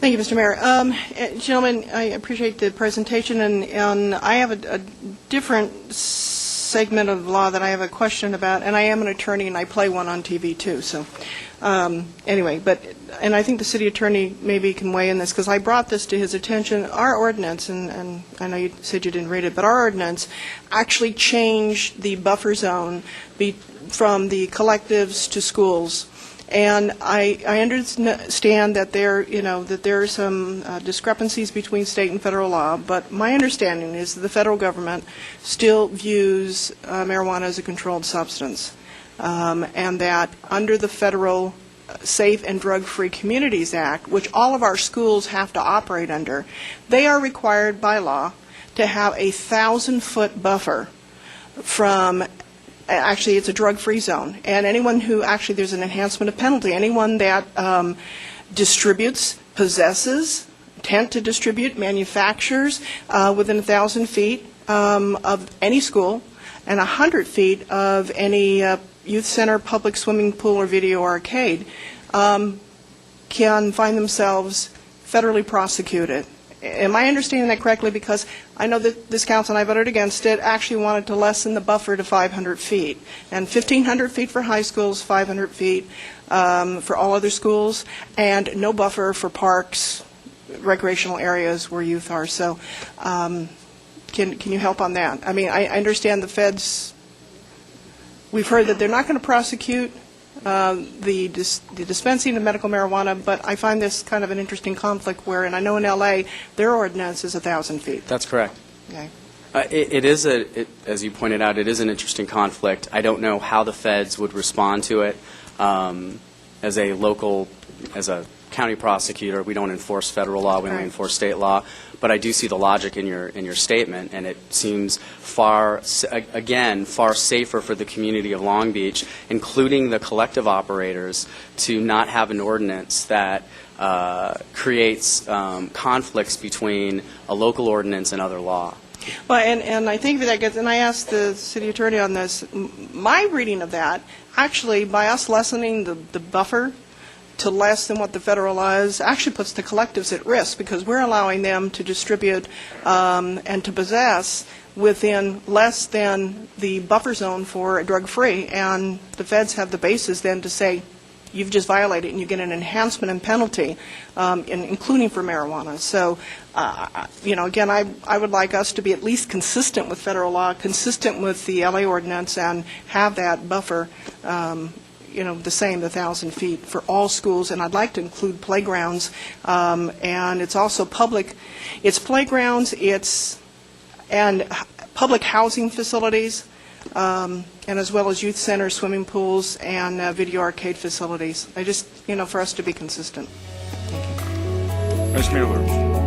Thank you, Mr. Mayor. Gentlemen, I appreciate the presentation, and I have a different segment of law that I have a question about, and I am an attorney, and I play one on TV, too. So anyway, and I think the city attorney maybe can weigh in this, because I brought this to his attention. Our ordinance, and I know you said you didn't read it, but our ordinance actually changed the buffer zone from the collectives to schools. And I understand that there are some discrepancies between state and federal law, but my understanding is that the federal government still views marijuana as a controlled substance, and that under the federal Safe and Drug-Free Communities Act, which all of our schools have to operate under, they are required by law to have a 1,000-foot buffer from. Actually, it's a drug-free zone, and anyone who actually, there's an enhancement of penalty. Anyone that distributes, possesses, intent to distribute, manufactures within 1,000 feet of any school and 100 feet of any youth center, public swimming pool, or video arcade can find themselves federally prosecuted. Am I understanding that correctly? Because I know that this council, and I voted against it, actually wanted to lessen the buffer to 500 feet. And 1,500 feet for high schools, 500 feet for all other schools, and no buffer for parks, recreational areas where youth are. So can you help on that? I mean, I understand the feds, we've heard that they're not going to prosecute the dispensing of medical marijuana, but I find this kind of an interesting conflict where, and I know in L.A., their ordinance is 1,000 feet. That's correct. Okay. It is, as you pointed out, it is an interesting conflict. I don't know how the feds would respond to it. As a county prosecutor, we don't enforce federal law, we only enforce state law. But I do see the logic in your statement, and it seems far safer for the community of Long Beach, including the collective operators, to not have an ordinance that creates conflicts between a local ordinance and other law. Well, and I think that gets, and I asked the city attorney on this, my reading of that, actually, by us lessening the buffer to less than what the federal law is, actually puts the collectives at risk, because we're allowing them to distribute and to possess within less than the buffer zone for drug-free, and the feds have the basis then to say, you've just violated, and you get an enhancement and penalty, including for marijuana. So, again, I would like us to be at least consistent with federal law, consistent with the LA ordinance, and have that buffer the same, the 1,000 feet for all schools, and I'd like to include playgrounds, and it's also public. It's playgrounds, and public housing facilities, and as well as youth centers, swimming pools, and video arcade facilities. I just, for us to be consistent. Thank you. Ms. Mueller.